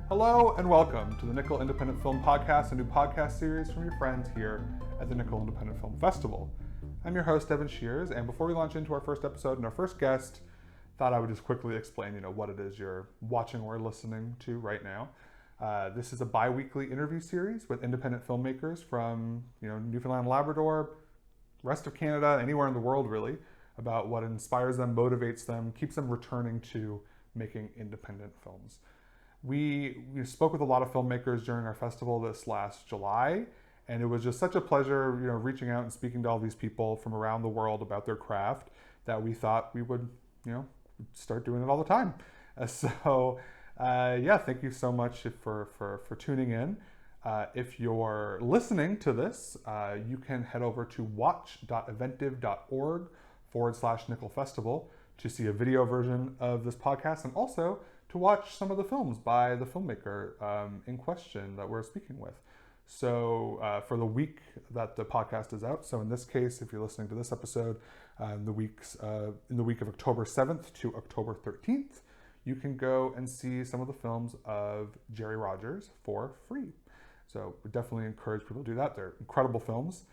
Hello and welcome to the Nickel Independent Film Podcast, a new podcast series from your friends here at the Nickel Independent Film Festival. I'm your host, Evan Shears, and before we launch into our first episode and our first guest, thought I would just quickly explain, what it is you're watching or listening to right now. This is a bi-weekly interview series with independent filmmakers from, Newfoundland, Labrador, rest of Canada, anywhere in the world really, about what inspires them, motivates them, keeps them returning to making independent films. We spoke with a lot of filmmakers during our festival this last July, and it was just such a pleasure, reaching out and speaking to all these people from around the world about their craft that we thought we would, start doing it all the time. Thank you so much for tuning in. If you're listening to this, you can head over to watch.eventive.org/Nickel Festival to see a video version of this podcast and also to watch some of the films by the filmmaker in question that we're speaking with. So for the week that the podcast is out, so in this case, if you're listening to this episode, in the week of October 7th to October 13th, you can go and see some of the films of Gerry Rogers for free. So we definitely encourage people to do that. They're incredible films.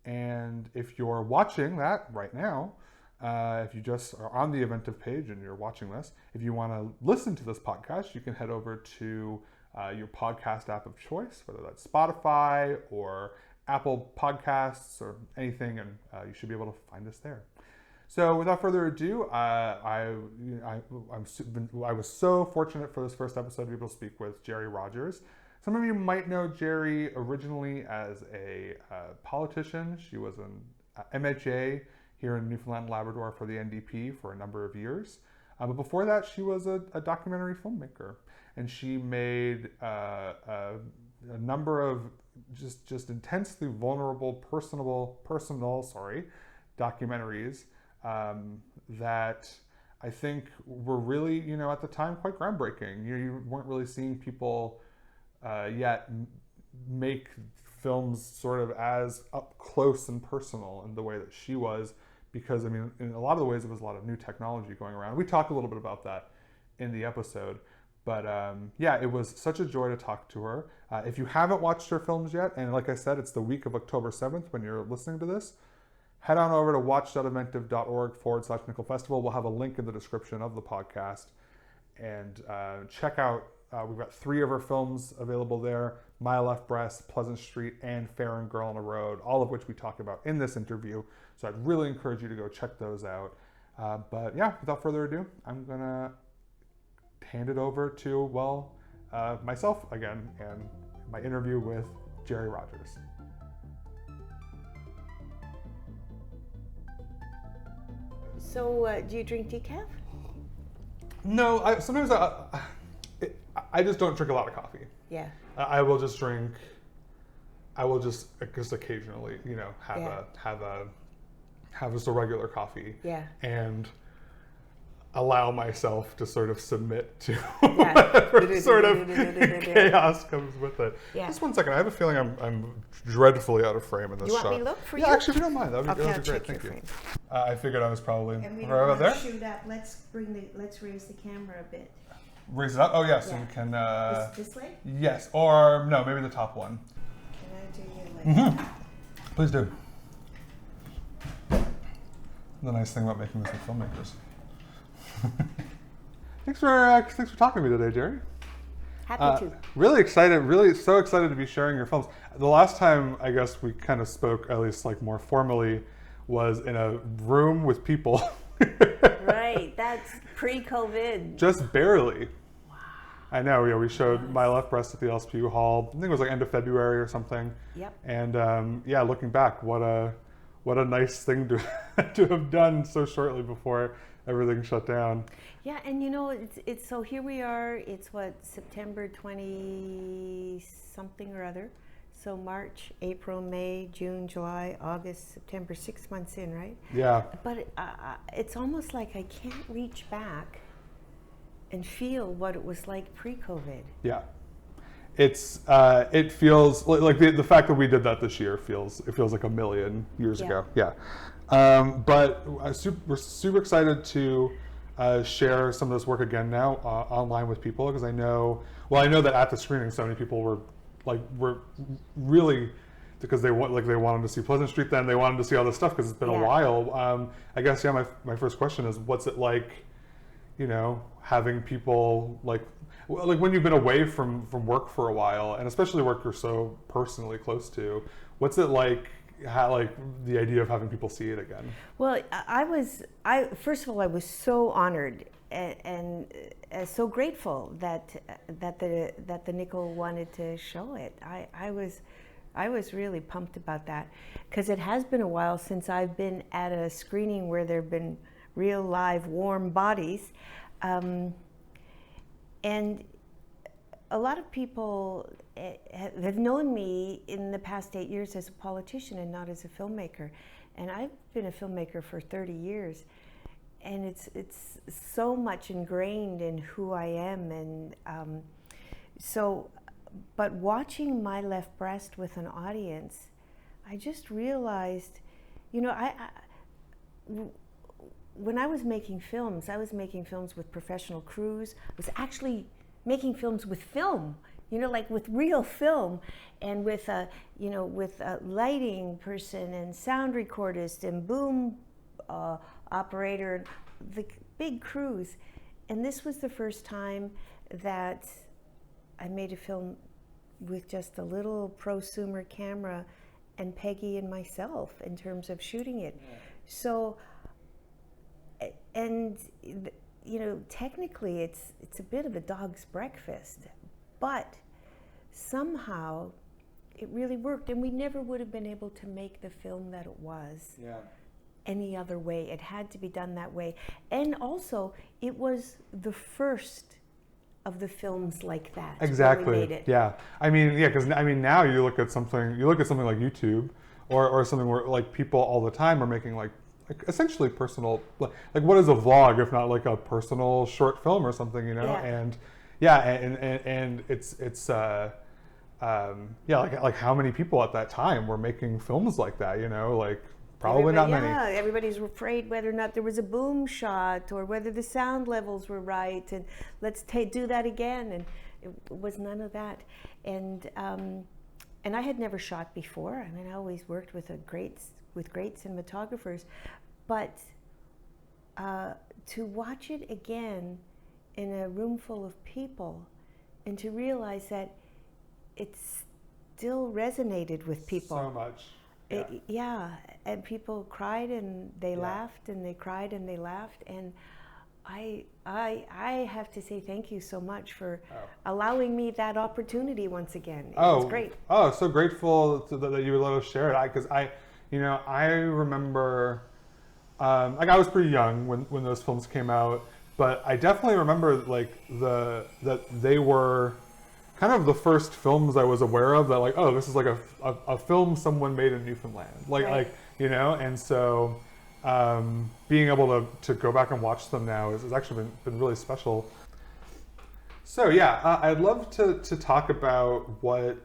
And if you're watching that right now, if you just are on the Eventive page and you're watching this, if you want to listen to this podcast, you can head over to your podcast app of choice, whether that's Spotify or Apple Podcasts or anything, and you should be able to find us there. So without further ado, I was so fortunate for this first episode to be able to speak with Gerry Rogers. Some of you might know Gerry originally as a politician. She was an MHA here in Newfoundland, Labrador for the NDP for a number of years. But before that, she was a documentary filmmaker, and she made a number of just intensely vulnerable, personal documentaries that I think were really, at the time quite groundbreaking. You weren't really seeing people yet make films sort of as up close and personal in the way that she was, because in a lot of the ways there was a lot of new technology going around. We talk a little bit about that in the episode, but it was such a joy to talk to her. If you haven't watched her films yet, and like I said, it's the week of October 7th when you're listening to this, head on over to watch.eventive.org/Nickel Festival. We'll have a link in the description of the podcast, and check out, we've got 3 of her films available there: My Left Breast, Pleasant Street, and FERRON, Girl on a Road, all of which we talk about in this interview. So I'd really encourage you to go check those out. Without further ado, I'm gonna hand it over to, myself again, and my interview with Gerry Rogers. So, do you drink decaf? No, sometimes I just don't drink a lot of coffee. Yeah. I will just occasionally, have just a regular coffee. Yeah. And allow myself to sort of submit to whatever sort of chaos comes with it. Yeah. Just one second. I have a feeling I'm dreadfully out of frame in this shot. You want me to look for you? Yeah, actually, if you don't mind, that would be great. Thank you. I figured I was probably and we right over there. Shoot up. Let's raise the camera a bit. Raise it up. Oh, yes. Yeah. So you can. This way? Yes, or no, maybe the top one. Can I do you like that? Please do. The nice thing about making this with filmmakers. Thanks for talking to me today, Gerry. Happy to. Really excited, so excited to be sharing your films. The last time I guess we kind of spoke, at least like more formally, was in a room with people. Right, that's pre-COVID. Just barely. Wow. I know, we showed My Left Breast at the LSPU Hall. I think it was like end of February or something. Yep. And looking back, what a nice thing to have done so shortly before everything shut down. Yeah, and it's so here we are. It's September 20 something or other. So March, April, May, June, July, August, September, 6 months in, right? Yeah. But it's almost like I can't reach back and feel what it was like pre-COVID. Yeah. It feels like the fact that we did that this year feels like a million years ago. Yeah. But we're super excited to share some of this work again now online with people? Because I know that at the screening, so many people were really, because they wanted to see Pleasant Street, then they wanted to see all this stuff because it's been a while. I guess my first question is, what's it like, having people like when you've been away from work for a while, and especially work you're so personally close to, what's it like? How, the idea of having people see it again? Well, first of all, I was so honored and so grateful that the Nickel wanted to show it. I was really pumped about that, because it has been a while since I've been at a screening where there have been real live warm bodies, and a lot of people have known me in the past 8 years as a politician and not as a filmmaker. And I've been a filmmaker for 30 years. And it's so much ingrained in who I am. And but watching My Left Breast with an audience, I just realized, when I was making films, with professional crews. I was actually making films with film, with real film, and with a lighting person and sound recordist and boom operator, the big crews. And this was the first time that I made a film with just a little prosumer camera and Peggy and myself in terms of shooting it. Yeah. So, and technically it's a bit of a dog's breakfast, but somehow it really worked, and we never would have been able to make the film that it was any other way. It had to be done that way. And also, it was the first of the films like that. Exactly. We made it. Yeah. Because now you look at something like YouTube or something where people all the time are making essentially personal, what is a vlog if not a personal short film or something, and it's how many people at that time were making films like that, probably not many. Yeah, everybody's afraid whether or not there was a boom shot or whether the sound levels were right, and let's do that again, and it was none of that. And I had never shot before. I always worked with great cinematographers, but to watch it again in a room full of people and to realize that it still resonated with people. So much. And people cried and they laughed, and they cried and they laughed, and I have to say thank you so much for allowing me that opportunity once again. It was great. So grateful that you would let us share it. Because I remember, I was pretty young when those films came out, but I definitely remember that they were kind of the first films I was aware of that this is a film someone made in Newfoundland, and so being able to go back and watch them now has actually been really special. So I'd love to talk about what,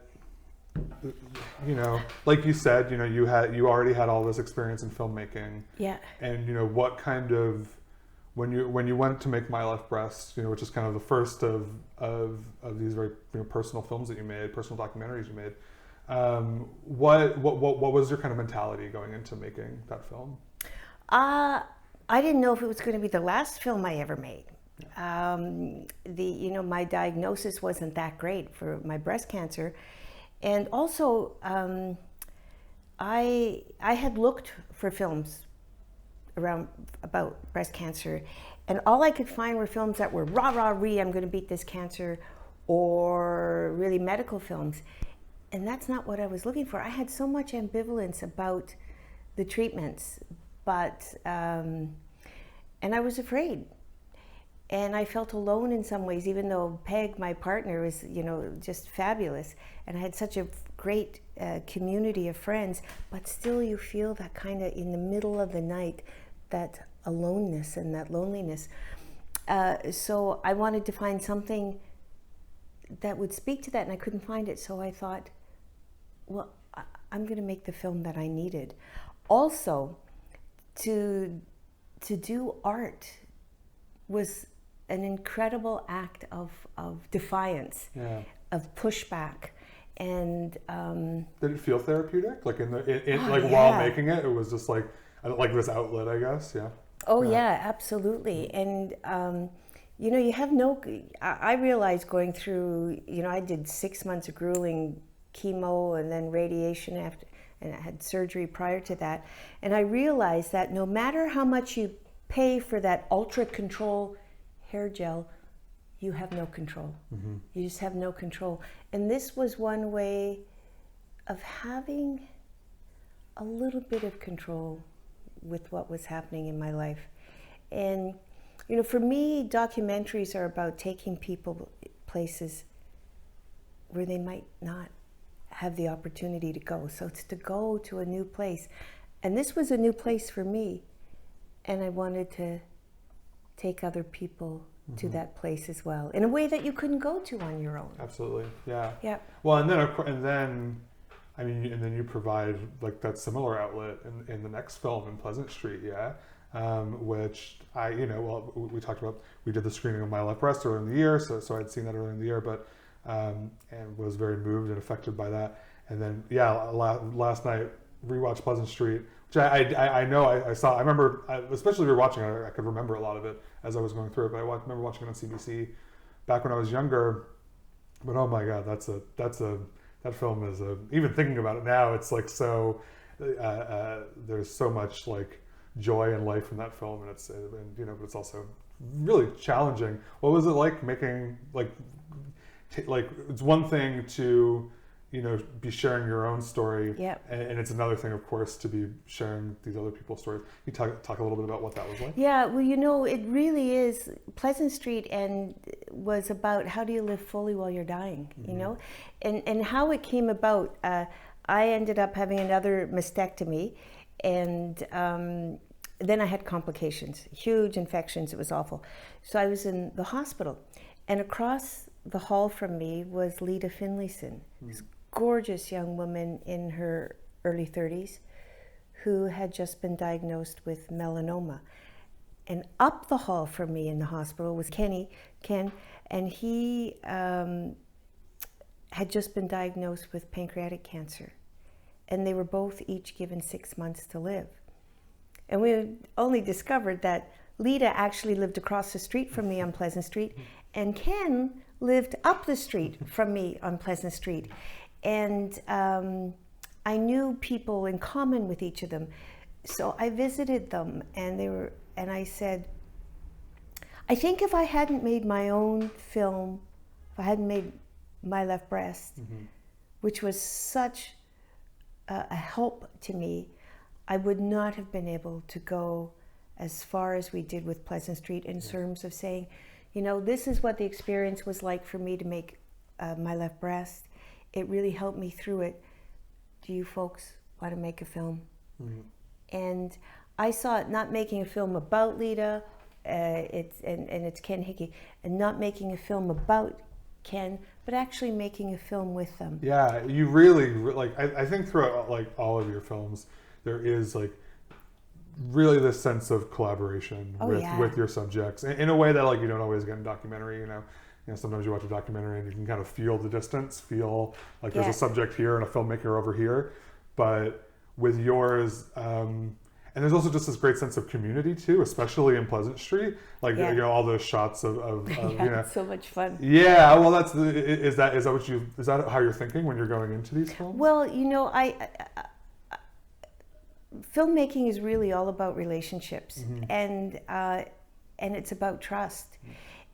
like you said, you already had all this experience in filmmaking. Yeah. And what kind of, when you went to make My Left Breast, which is kind of the first of these very personal films that you made, personal documentaries you made, what was your kind of mentality going into making that film? I didn't know if it was going to be the last film I ever made. My diagnosis wasn't that great for my breast cancer, and also I had looked for films about breast cancer, and all I could find were films that were rah-rah-ree, I'm going to beat this cancer, or really medical films. And that's not what I was looking for. I had so much ambivalence about the treatments, but and I was afraid. And I felt alone in some ways, even though Peg, my partner, was, just fabulous. And I had such a great community of friends, but still you feel that kind of in the middle of the night, that aloneness and that loneliness. So I wanted to find something that would speak to that, and I couldn't find it. So I thought, well, I'm going to make the film that I needed. Also, to do art was an incredible act of defiance, Yeah. of pushback. And Did it feel therapeutic? Like Oh, while yeah. making it, it was just like this outlet, I guess. Yeah. oh Yeah. yeah, absolutely. And you know, you have no. I realized going through. You know, I did 6 months of grueling chemo and then radiation after, and I had surgery prior to that. And I realized that no matter how much you pay for that ultra control hair gel, you have no control. You just have no control. And this was one way of having a little bit of control with what was happening in my life. And, you know, for me, documentaries are about taking people places where they might not have the opportunity to go. So it's to go to a new place. And this was a new place for me. And I wanted to take other people to that place as well, in a way that you couldn't go to on your own. Absolutely. Yeah. Yeah. Well, and then I mean, and then you provide like that similar outlet in the next film in Pleasant Street, yeah, which we talked about. We did the screening of My Left Breast earlier in the year, so I'd seen that earlier in the year, but and was very moved and affected by that. And then last night rewatched Pleasant Street, which I know I saw. I remember, especially rewatching it, I could remember a lot of it as I was going through it. But I remember watching it on CBC back when I was younger. But oh my God, that film is even thinking about it now, it's like so. There's so much like joy and life in that film, and but it's also really challenging. What was it like making like it's one thing to be sharing your own story, Yep. and it's another thing, of course, to be sharing these other people's stories. You talk a little bit about what that was like. Yeah, well, you know, it really is. Pleasant Street and was about how do you live fully while you're dying, you know, and how it came about. I ended up having another mastectomy, and then I had complications, huge infections. It was awful. So I was in the hospital, and across the hall from me was Lita Finlayson, this gorgeous young woman in her early 30s who had just been diagnosed with melanoma. And up the hall from me in the hospital was Ken, and he had just been diagnosed with pancreatic cancer. And they were both each given 6 months to live. And we only discovered that Lita actually lived across the street from me on Pleasant Street, and Ken lived up the street from me on Pleasant Street. And I knew people in common with each of them. So I visited them, and I said, I think if I hadn't made my own film, if I hadn't made My Left Breast, which was such a help to me, I would not have been able to go as far as we did with Pleasant Street in terms of saying, you know, this is what the experience was like for me to make My Left Breast. It really helped me through it. Do you folks want to make a film? And I saw it not making a film about Lita, it's Ken Hickey, and not making a film about Ken, but actually making a film with them. Yeah, you really like. I think throughout like all of your films, there is like really this sense of collaboration with your subjects in a way that like you don't always get in documentary. You know, sometimes you watch a documentary and you can kind of feel the distance, feel like there's a subject here and a filmmaker over here. But with yours, and there's also just this great sense of community too, especially in Pleasant Street. Like all those shots of It's so much fun. Yeah, well, is that how you're thinking when you're going into these films? Well, you know, filmmaking is really all about relationships, and it's about trust,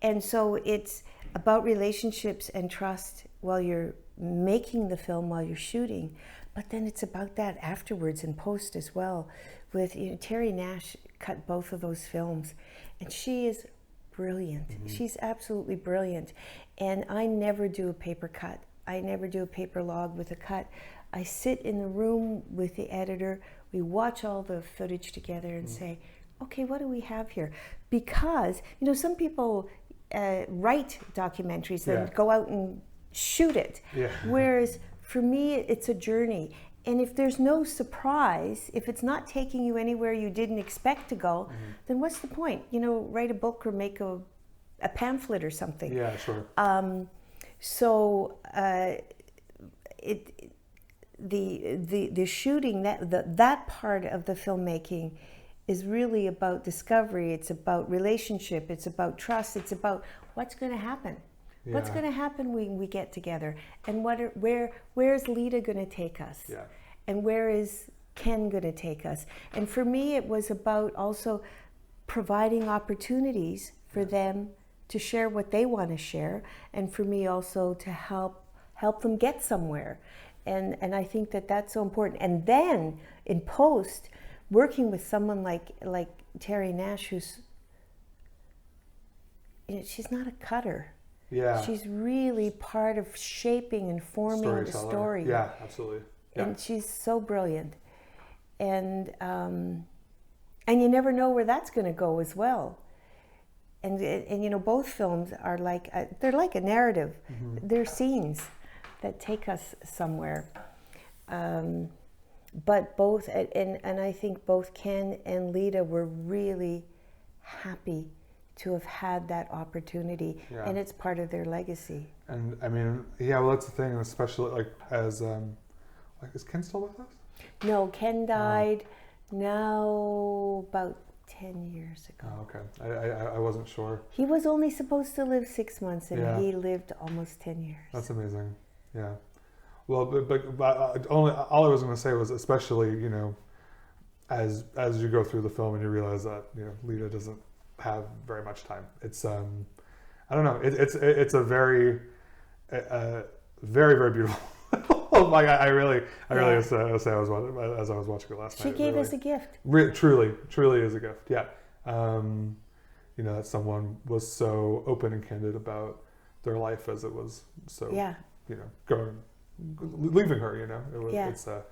and so it's about relationships and trust while you're making the film, while you're shooting, but then it's about that afterwards in post as well. With Terry Nash cut both of those films, and she is brilliant. She's absolutely brilliant, and I never do a paper cut. I never do a paper log with a cut. I sit in the room with the editor. We watch all the footage together and say, okay, what do we have here? Because, some people write documentaries and go out and shoot it. Yeah. Whereas for me, it's a journey. And if there's no surprise, if it's not taking you anywhere you didn't expect to go, then what's the point? You know, write a book or make a pamphlet or something. Yeah, sure. The shooting, that part of the filmmaking is really about discovery. It's about relationship. It's about trust. It's about what's going to happen. Yeah. What's going to happen when we get together, and where's Lita going to take us, and where is Ken going to take us? And for me, it was about also providing opportunities for them to share what they want to share, and for me also to help them get somewhere. And I think that that's so important. And then in post, working with someone like Terry Nash, who's, you know, she's not a cutter. Yeah. She's really part of shaping and forming the story. Yeah, absolutely. Yeah. And she's so brilliant. And you never know where that's going to go as well. And you know, both films are like they're like a narrative. They're scenes that take us somewhere. But both, and I think both Ken and Lita were really happy to have had that opportunity, and it's part of their legacy. And I mean, yeah, well, that's the thing, especially like as is Ken still with us? No, Ken died now about 10 years ago. Oh, okay. I wasn't sure. He was only supposed to live 6 months, and he lived almost 10 years. That's amazing. Yeah. Well, but only all I was going to say was, especially, you know, as you go through the film and you realize that, you know, Lita doesn't have very much time. It's I don't know. It's a very very beautiful. Like I really say I was watching, as I was watching it last night. She gave us a gift. Truly is a gift. Yeah. You know, that someone was so open and candid about their life as it was so. Yeah. You know, leaving her. You know, it's a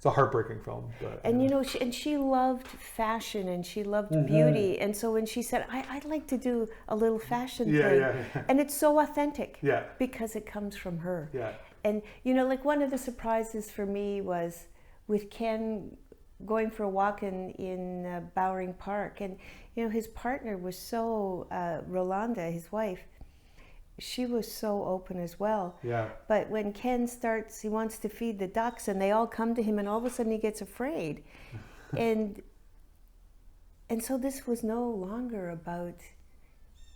heartbreaking film. But, and you know, she loved fashion and she loved beauty, and so when she said, "I'd like to do a little fashion thing," and it's so authentic. Yeah. Because it comes from her. Yeah. And, you know, like one of the surprises for me was with Ken going for a walk in Bowring Park. And, you know, his partner was so, Rolanda, his wife, she was so open as well. Yeah. But when Ken starts, he wants to feed the ducks and they all come to him and all of a sudden he gets afraid. and so this was no longer about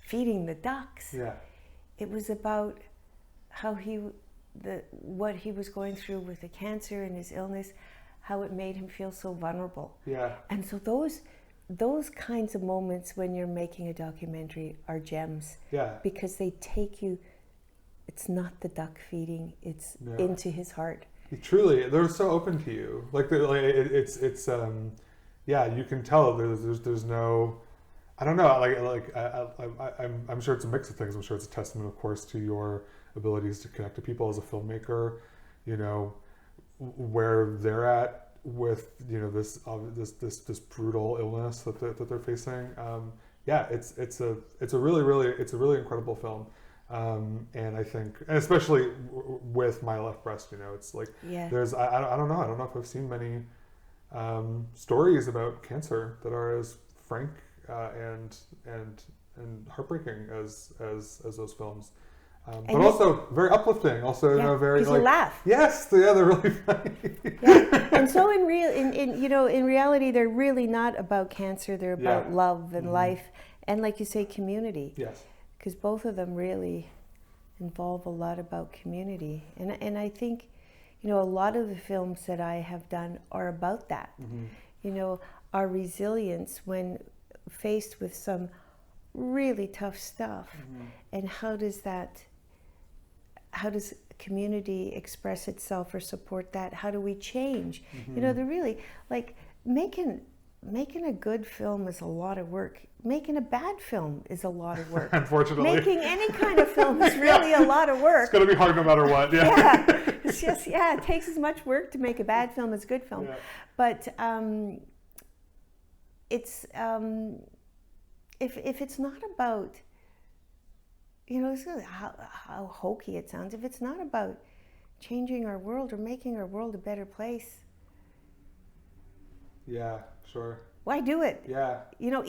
feeding the ducks. Yeah. It was about how what he was going through with the cancer and his illness, how it made him feel so vulnerable. Yeah. And so those kinds of moments when you're making a documentary are gems. Yeah. Because they take you, it's not the duck feeding, it's into his heart. Truly, they're so open to you. It's yeah, you can tell there's no, I don't know, I'm sure it's a mix of things. I'm sure it's a testament, of course, to your abilities to connect to people as a filmmaker, you know, where they're at with, you know, this brutal illness that they're facing. Yeah, it's a really incredible film. And I think, and especially with My Left Breast, you know, it's like, there's, I don't know if I've seen many stories about cancer that are as frank and heartbreaking as those films. But also very uplifting. Also, you know, very like, you laugh. Yes, they're really funny. Yeah. And so in reality, they're really not about cancer. They're about love and life, and like you say, community. Yes. Because both of them really involve a lot about community, and I think, you know, a lot of the films that I have done are about that. You know, our resilience when faced with some really tough stuff, and how does community express itself or support that? How do we change? You know, they're really like making a good film is a lot of work. Making a bad film is a lot of work. Unfortunately, making any kind of film is really a lot of work. It's going to be hard no matter what. Yeah. It's just it takes as much work to make a bad film as a good film. Yeah. But it's if it's not about, you know, how hokey it sounds, if it's not about changing our world or making our world a better place, Yeah, sure. Why do it? Yeah. You know,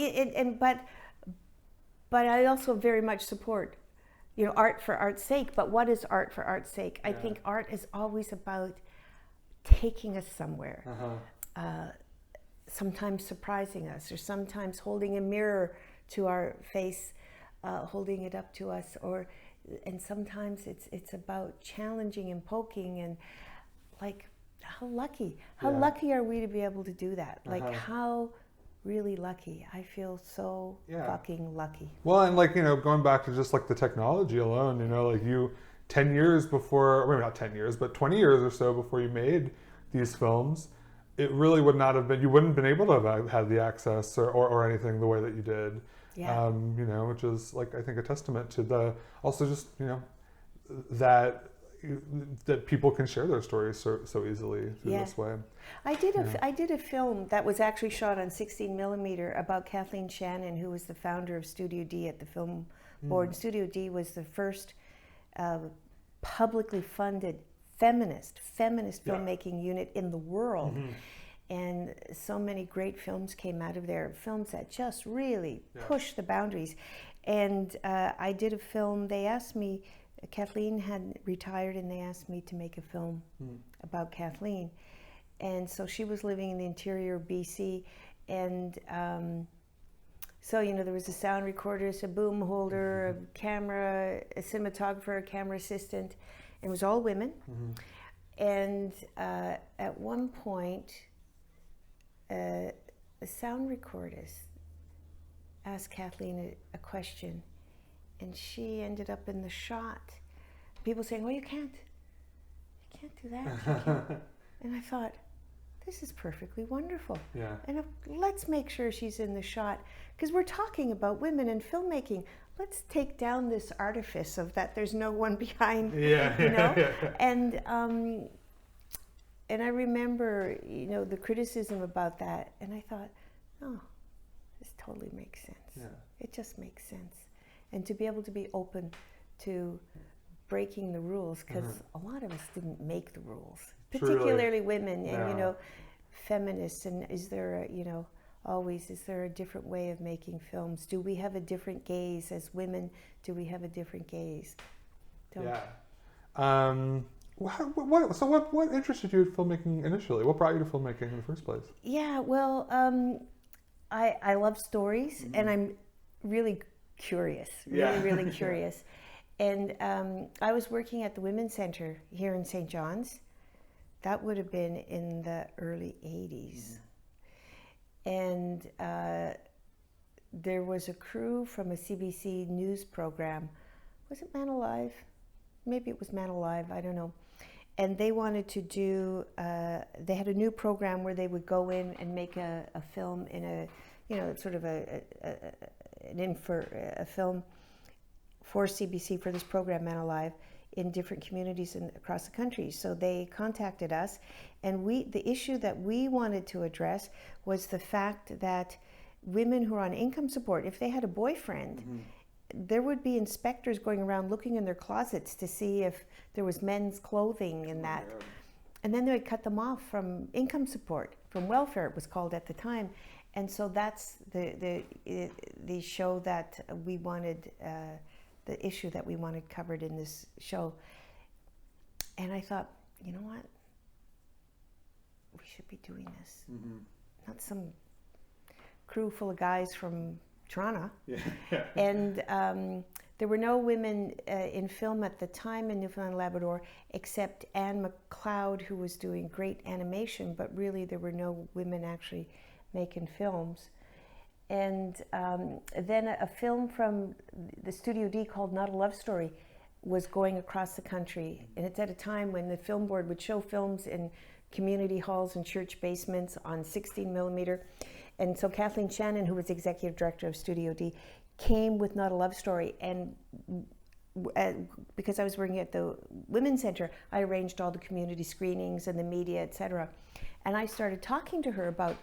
but I also very much support, you know, art for art's sake. But what is art for art's sake? I think art is always about taking us somewhere. Sometimes surprising us, or sometimes holding a mirror to our face, holding it up to us, and sometimes it's about challenging and poking, and like, how lucky are we to be able to do that? Like, how really lucky. I feel so fucking lucky. Well, and like, you know, going back to just like the technology alone, you know, like 10 years before, or maybe not 10 years, but 20 years or so before you made these films, it really would not have been, you wouldn't have been able to have had the access or anything the way that you did. Yeah. You know, which is like, I think, a testament to the, also just, you know, that people can share their stories so easily through this way. I did a film that was actually shot on 16 millimeter about Kathleen Shannon, who was the founder of Studio D at the Film Board. Studio D was the first publicly funded feminist filmmaking unit in the world. And so many great films came out of there, films that just really pushed the boundaries. And I did a film. They asked me, Kathleen had retired, and they asked me to make a film about Kathleen. And so she was living in the interior of BC, and so, you know, there was a sound recorder, a boom holder, a camera, a cinematographer, a camera assistant, and it was all women. And at one point, a sound recordist asked Kathleen a question, and she ended up in the shot. People saying, "Oh, you can't do that. You can't." And I thought, this is perfectly wonderful. Yeah. And let's make sure she's in the shot, because we're talking about women in filmmaking. Let's take down this artifice of that there's no one behind, you know? And I remember, you know, the criticism about that, and I thought, oh, this totally makes sense. Yeah. It just makes sense. And to be able to be open to breaking the rules, because a lot of us didn't make the rules, particularly women, and you know, feminists. And is there a, you know, always, is there a different way of making films? Do we have a different gaze as women? Do we have a different gaze? What interested you in filmmaking initially? What brought you to filmmaking in the first place? Yeah, well, I love stories, and I'm really curious, really curious. And I was working at the Women's Center here in St. John's. That would have been in the early 80s. And there was a crew from a CBC news program. Was it Man Alive? Maybe it was Man Alive, I don't know. And they wanted to do, they had a new program where they would go in and make a film in a, you know, sort of a film for CBC for this program, Man Alive, in different communities across the country. So they contacted us, and the issue that we wanted to address was the fact that women who are on income support, if they had a boyfriend, there would be inspectors going around looking in their closets to see if there was men's clothing in that. And then they would cut them off from income support, from welfare it was called at the time. And so that's the show that we wanted, the issue that we wanted covered in this show. And I thought, you know what? We should be doing this. Not some crew full of guys from Toronto. And there were no women in film at the time in Newfoundland and Labrador, except Anne McLeod, who was doing great animation, but really there were no women actually making films. And then a film from the Studio D called Not a Love Story was going across the country. And it's at a time when the Film Board would show films in community halls and church basements on 16 millimeter. And so Kathleen Shannon, who was executive director of Studio D, came with Not a Love Story. And because I was working at the Women's Center, I arranged all the community screenings and the media, etc. And I started talking to her about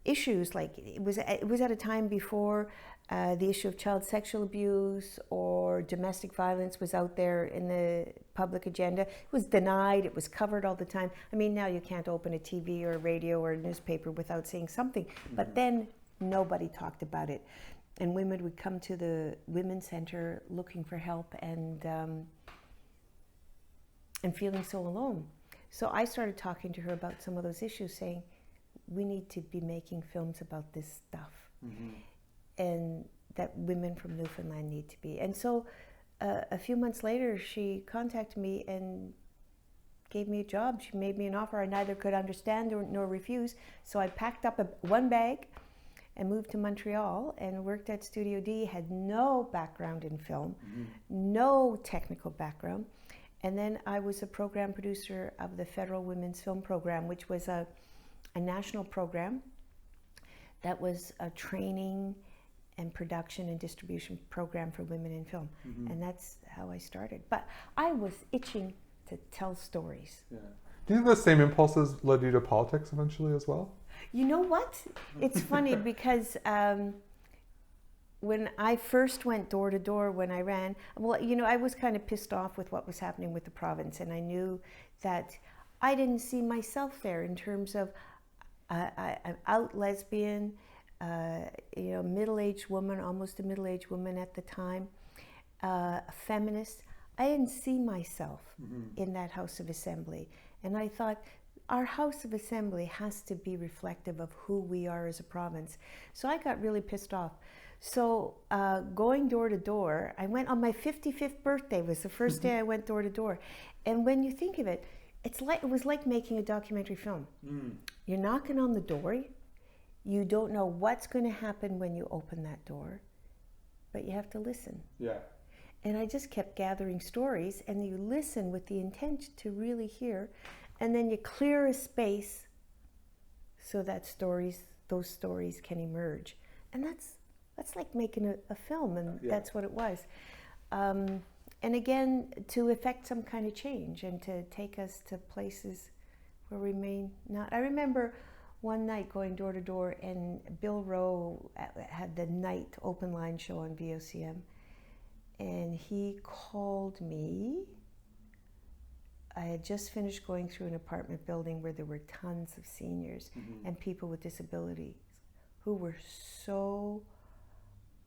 issues. Like it was at a time before the issue of child sexual abuse or domestic violence was out there in the public agenda. It was denied. It was covered all the time. I mean, now you can't open a TV or a radio or a newspaper without seeing something. But then nobody talked about it, and women would come to the Women's Center looking for help and feeling so alone. So I started talking to her about some of those issues, saying, we need to be making films about this stuff, and that women from Newfoundland need to be. And so a few months later, she contacted me and gave me a job. She made me an offer I neither could understand nor refuse. So I packed up one bag and moved to Montreal and worked at Studio D, had no background in film, no technical background. And then I was a program producer of the Federal Women's Film Program, which was a national program that was a training and production and distribution program for women in film. And that's how I started. But I was itching to tell stories. Yeah. Do you think those same impulses led you to politics eventually as well? You know what? It's funny because when I first went door to door when I ran, well, you know, I was kind of pissed off with what was happening with the province, and I knew that I didn't see myself there in terms of I'm out lesbian, you know, middle-aged woman, almost a middle-aged woman at the time, a feminist. I didn't see myself in that House of Assembly, and I thought, our House of Assembly has to be reflective of who we are as a province. So I got really pissed off. So going door to door, I went on my 55th birthday, was the first day I went door to door. And when you think of it, it was like making a documentary film. You're knocking on the door, you don't know what's going to happen when you open that door, but you have to listen. Yeah. And I just kept gathering stories, and you listen with the intent to really hear, and then you clear a space so that those stories can emerge. And that's like making a film, and that's what it was. And again, to effect some kind of change and to take us to places where we may not. I remember one night going door to door, and Bill Rowe had the night open line show on VOCM, and he called me. I had just finished going through an apartment building where there were tons of seniors and people with disabilities who were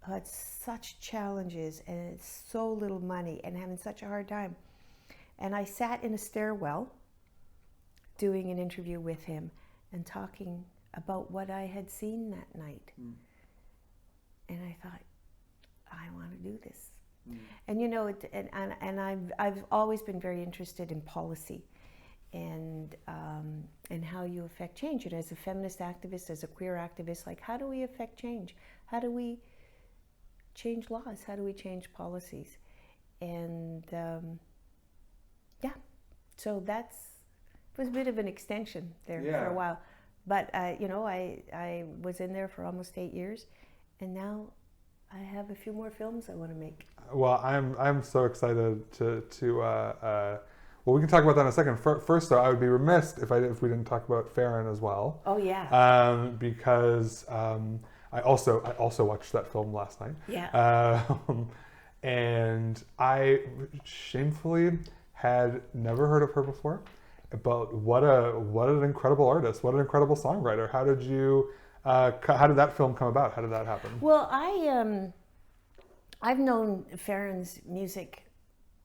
had such challenges and so little money and having such a hard time. And I sat in a stairwell doing an interview with him and talking about what I had seen that night. And I thought, I want to do this. And you know, and I've always been very interested in policy and how you affect change. And as a feminist activist, as a queer activist, like, how do we affect change? How do we change laws? How do we change policies? And so it was a bit of an extension there for a while. But you know, I was in there for almost 8 years, and now I have a few more films I want to make. Well, I'm so excited to well, we can talk about that in a second. First, though, I would be remiss if we didn't talk about FERRON as well. Oh yeah. Because I also watched that film last night. Yeah. And I shamefully had never heard of her before. But what an incredible artist! What an incredible songwriter! How did that film come about? How did that happen? Well, I've known FERRON's music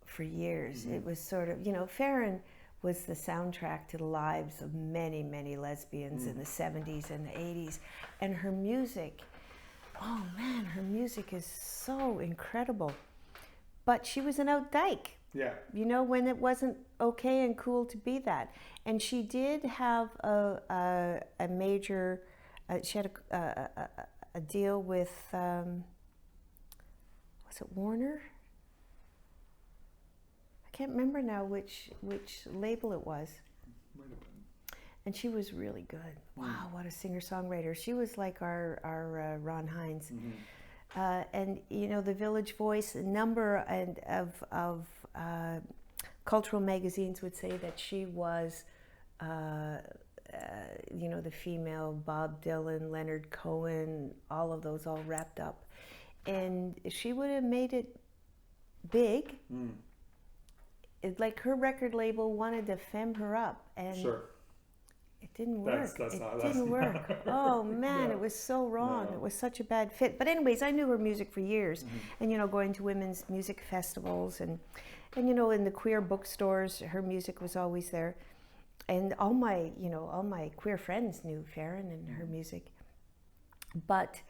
for years. It was sort of, you know, FERRON was the soundtrack to the lives of many, many lesbians in the 70s and the 80s. And her music, oh man, her music is so incredible. But she was an out dyke. Yeah. You know, when it wasn't okay and cool to be that. And she did have a major, she had a deal with, was it Warner? I can't remember now which label it was. Might have been. And she was really good. Wow, what a singer-songwriter. She was like our Ron Hines. And you know, the Village Voice, a number of cultural magazines would say that she was you know, the female Bob Dylan, Leonard Cohen, all of those all wrapped up. And she would have made it big. Like her record label wanted to femme her up, and Sure. it didn't work. That's It not- didn't work. Oh man, No. it was so wrong. No. It was such a bad fit. But anyways, I knew her music for years, and you know, going to women's music festivals, and you know, in the queer bookstores, her music was always there, and all my queer friends knew Farron and her music. But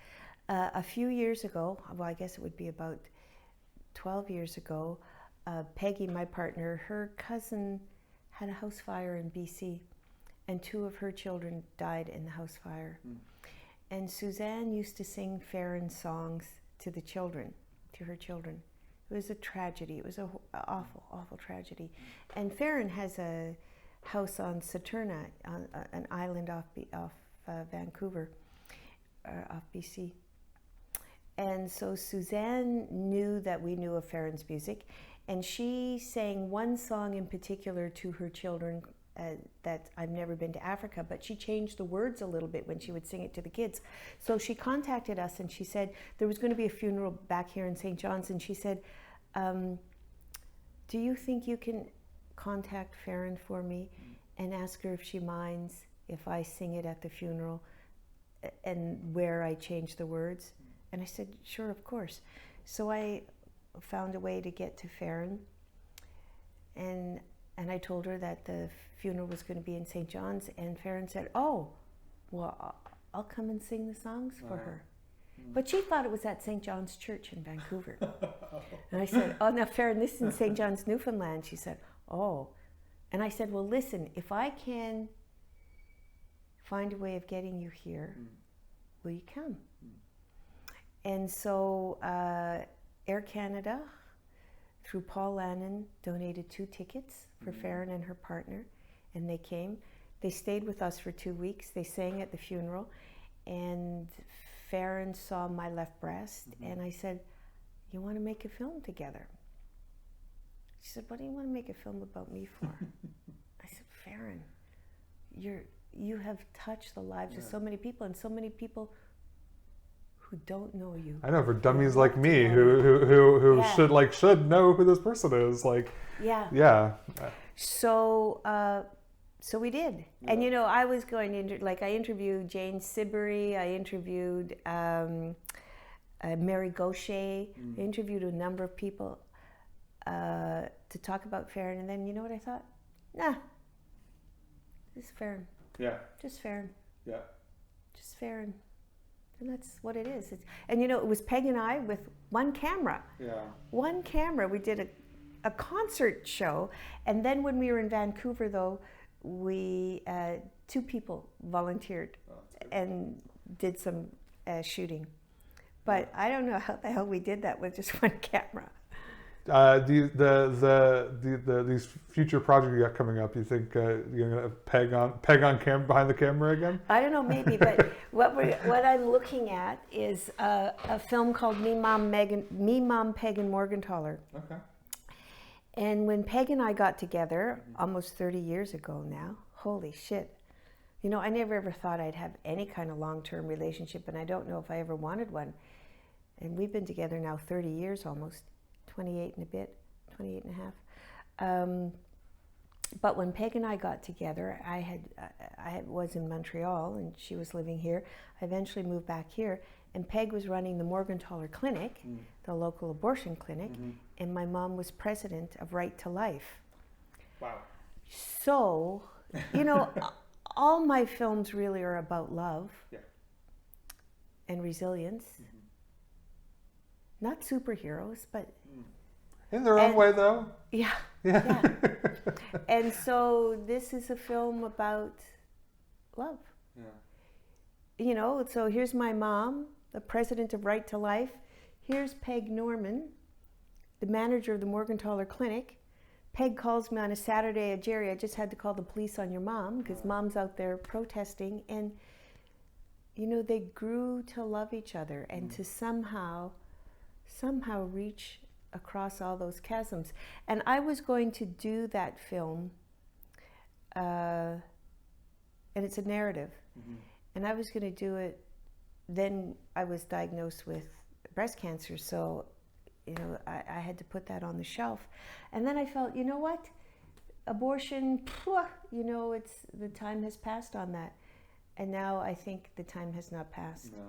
a few years ago, well, I guess it would be about 12 years ago, Peggy, my partner, her cousin had a house fire in BC, and 2 of her children died in the house fire. And Suzanne used to sing Farron songs to the children, to her children. It was a tragedy. It was an awful, awful tragedy. And Farron has a house on Saturna, on an island off Vancouver, off BC. And so Suzanne knew that we knew of Farron's music, and she sang one song in particular to her children that I've never been to Africa, but she changed the words a little bit when she would sing it to the kids. So she contacted us and she said there was going to be a funeral back here in St. John's, and she said, do you think you can contact Farron for me and ask her if she minds if I sing it at the funeral and where I change the words? And I said, sure, of course. So I found a way to get to Farron, and I told her that the funeral was going to be in St. John's, and Farron said, oh, well, I'll come and sing the songs for her. But she thought it was at St. John's Church in Vancouver. And I said, oh, now Farron, this is in St. John's, Newfoundland. She said, oh. And I said, well, listen, if I can find a way of getting you here, will you come? And so Air Canada, through Paul Lannon, donated 2 tickets for Farron and her partner, and they came. They stayed with us for 2 weeks. They sang at the funeral, and Farron saw my left breast, and I said, you want to make a film together? She said, what do you want to make a film about me for? I said, Farron, you have touched the lives of so many people, and so many people who don't know you. I know, for dummies like me who should know who this person is. Like, yeah. So we did. And you know, I was going to, I interviewed Jane Siberry, I interviewed Mary Gaucher, I interviewed a number of people to talk about Farron, and then you know what I thought? Nah, just Farron. Yeah. Just Farron. Yeah. Just Farron. And that's what it is. And you know, it was Peg and I with one camera. Yeah. One camera. We did a concert show, and then when we were in Vancouver, though, we 2 people volunteered and did some shooting. But I don't know how the hell we did that with just one camera. These future projects you got coming up, you think you're gonna have Peg on camera behind the camera again? I don't know, maybe, but what I'm looking at is a film called Me, Mom, Peg, and Morgenthaler. Okay. And when Peg and I got together almost 30 years ago now, holy shit. You know, I never ever thought I'd have any kind of long-term relationship, and I don't know if I ever wanted one. And we've been together now 30 years almost. 28 and a half. But when Peg and I got together, I was in Montreal and she was living here. I eventually moved back here, and Peg was running the Morgenthaler Clinic, the local abortion clinic, and my mom was president of Right to Life. Wow. So, you know, all my films really are about love and resilience. Not superheroes, but in their own way, though. Yeah. And so this is a film about love. Yeah. You know, so here's my mom, the president of Right to Life. Here's Peg Norman, the manager of the Morgenthaler Clinic. Peg calls me on a Saturday, Gerry, I just had to call the police on your mom because mom's out there protesting. And, you know, they grew to love each other and to somehow reach across all those chasms. And I was going to do that film, and and it's a narrative. And I was going to do it. Then I was diagnosed with breast cancer, so I had to put that on the shelf. And then I felt, you know what, abortion, it's the time has passed on that. And now I think the time has not passed. No.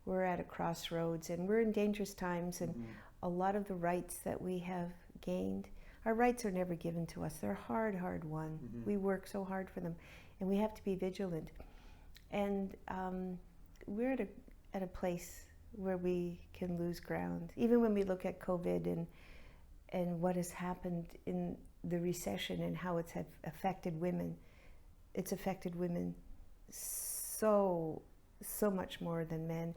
We're at a crossroads, and we're in dangerous times, and a lot of the rights that we have gained, our rights are never given to us. They're hard won. We work so hard for them, and we have to be vigilant. And we're at a place where we can lose ground. Even when we look at COVID and what has happened in the recession and how it's affected women, it's affected women so much more than men,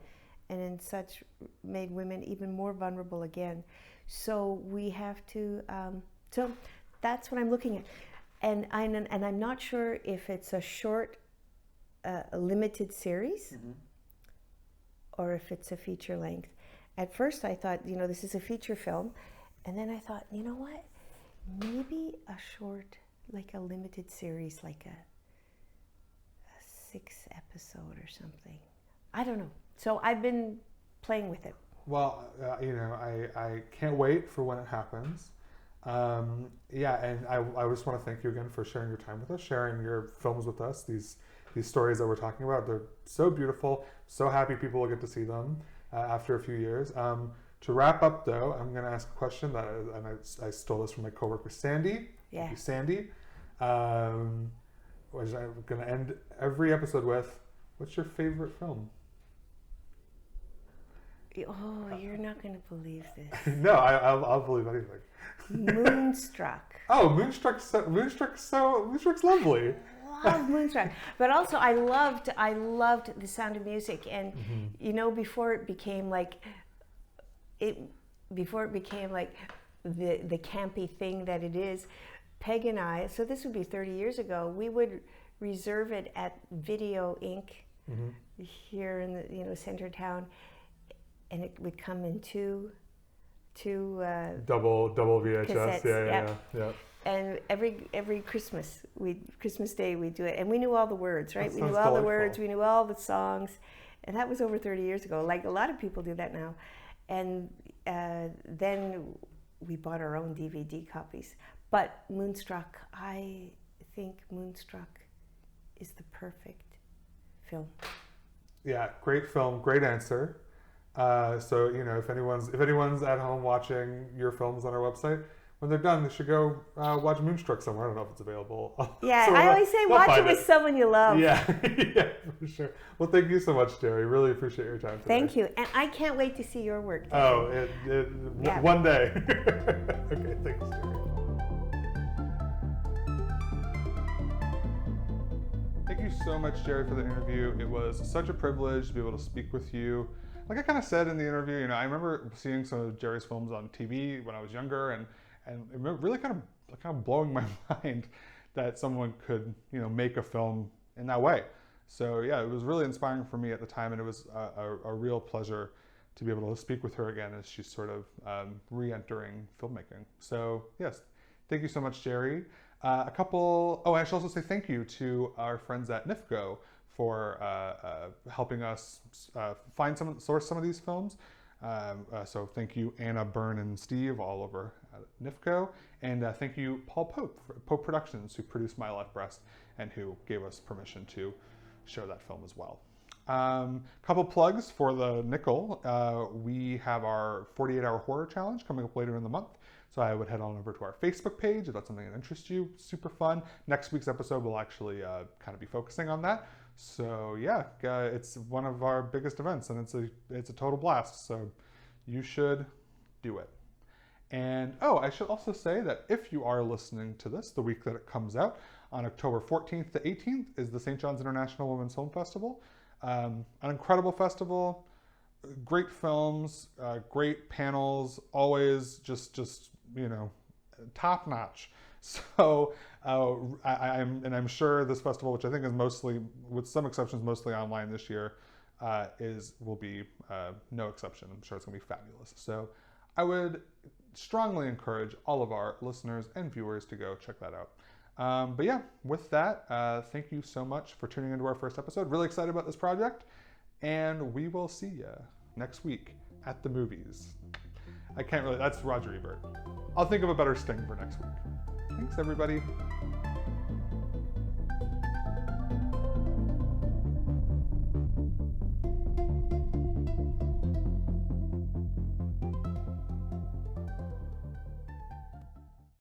and in such made women even more vulnerable again. So we have to, so that's what I'm looking at. And I'm not sure if it's a short, a limited series, or if it's a feature length. At first I thought, this is a feature film, and then I thought, you know what, maybe a short, like a limited series, like a 6 episode or something. I don't know. So I've been playing with it. Well, I can't wait for when it happens. And I just want to thank you again for sharing your time with us, sharing your films with us, these stories that we're talking about. They're so beautiful. So happy people will get to see them after a few years. To wrap up, though, I'm going to ask a question that I stole this from my coworker Sandy. Yeah. Thank you, Sandy. Which I'm going to end every episode with, what's your favorite film? Oh, you're not going to believe this. No, I'll believe anything. Moonstruck. Oh, Moonstruck's lovely. Love Moonstruck, but also I loved The Sound of Music, and before it became like the campy thing that it is, Peg and I, so this would be 30 years ago, we would reserve it at Video Inc. Here in the center town, and it would come in two double VHS, cassettes, yeah. And every Christmas Day we do it, and we knew all the words, right? That We knew sounds all the delightful. words, we knew all the songs, and that was over 30 years ago. Like a lot of people do that now, and then we bought our own DVD copies. But Moonstruck, I think Moonstruck is the perfect film. Yeah, great film, great answer. So if anyone's at home watching your films on our website, when they're done, they should go watch Moonstruck somewhere. I don't know if it's available. Yeah, So I always say watch it with someone you love. Yeah, yeah, for sure. Well, thank you so much, Gerry. Really appreciate your time today. Thank you, and I can't wait to see your work. Oh, Yeah. one day. Okay, thanks, Gerry. Thank you so much, Gerry, for the interview. It was such a privilege to be able to speak with you. Like I kind of said in the interview, I remember seeing some of Gerry's films on TV when I was younger, and it really kind of blowing my mind that someone could, make a film in that way. So yeah, it was really inspiring for me at the time, and it was a real pleasure to be able to speak with her again as she's sort of re-entering filmmaking. So yes, thank you so much, Gerry. I should also say thank you to our friends at NIFGO for helping us source some of these films. So thank you, Anna, Byrne, and Steve, all over NIFGO. And thank you, Paul Pope, Pope Productions, who produced My Left Breast and who gave us permission to show that film as well. Couple plugs for the Nickel. We have our 48-hour horror challenge coming up later in the month. So I would head on over to our Facebook page if that's something that interests you. Super fun. Next week's episode will actually kind of be focusing on that. So yeah, it's one of our biggest events, and it's a total blast. So you should do it. And I should also say that if you are listening to this the week that it comes out, on October 14th to 18th is the St. John's International Women's Film Festival. An incredible festival, great films, great panels, always just top notch. So I'm sure this festival, which I think is mostly, with some exceptions, mostly online this year, will be no exception. I'm sure it's gonna be fabulous. So I would strongly encourage all of our listeners and viewers to go check that out. But yeah, with that, thank you so much for tuning into our first episode. Really excited about this project, and we will see you next week at the movies. I can't really, that's Roger Ebert. I'll think of a better sting for next week. Thanks, everybody.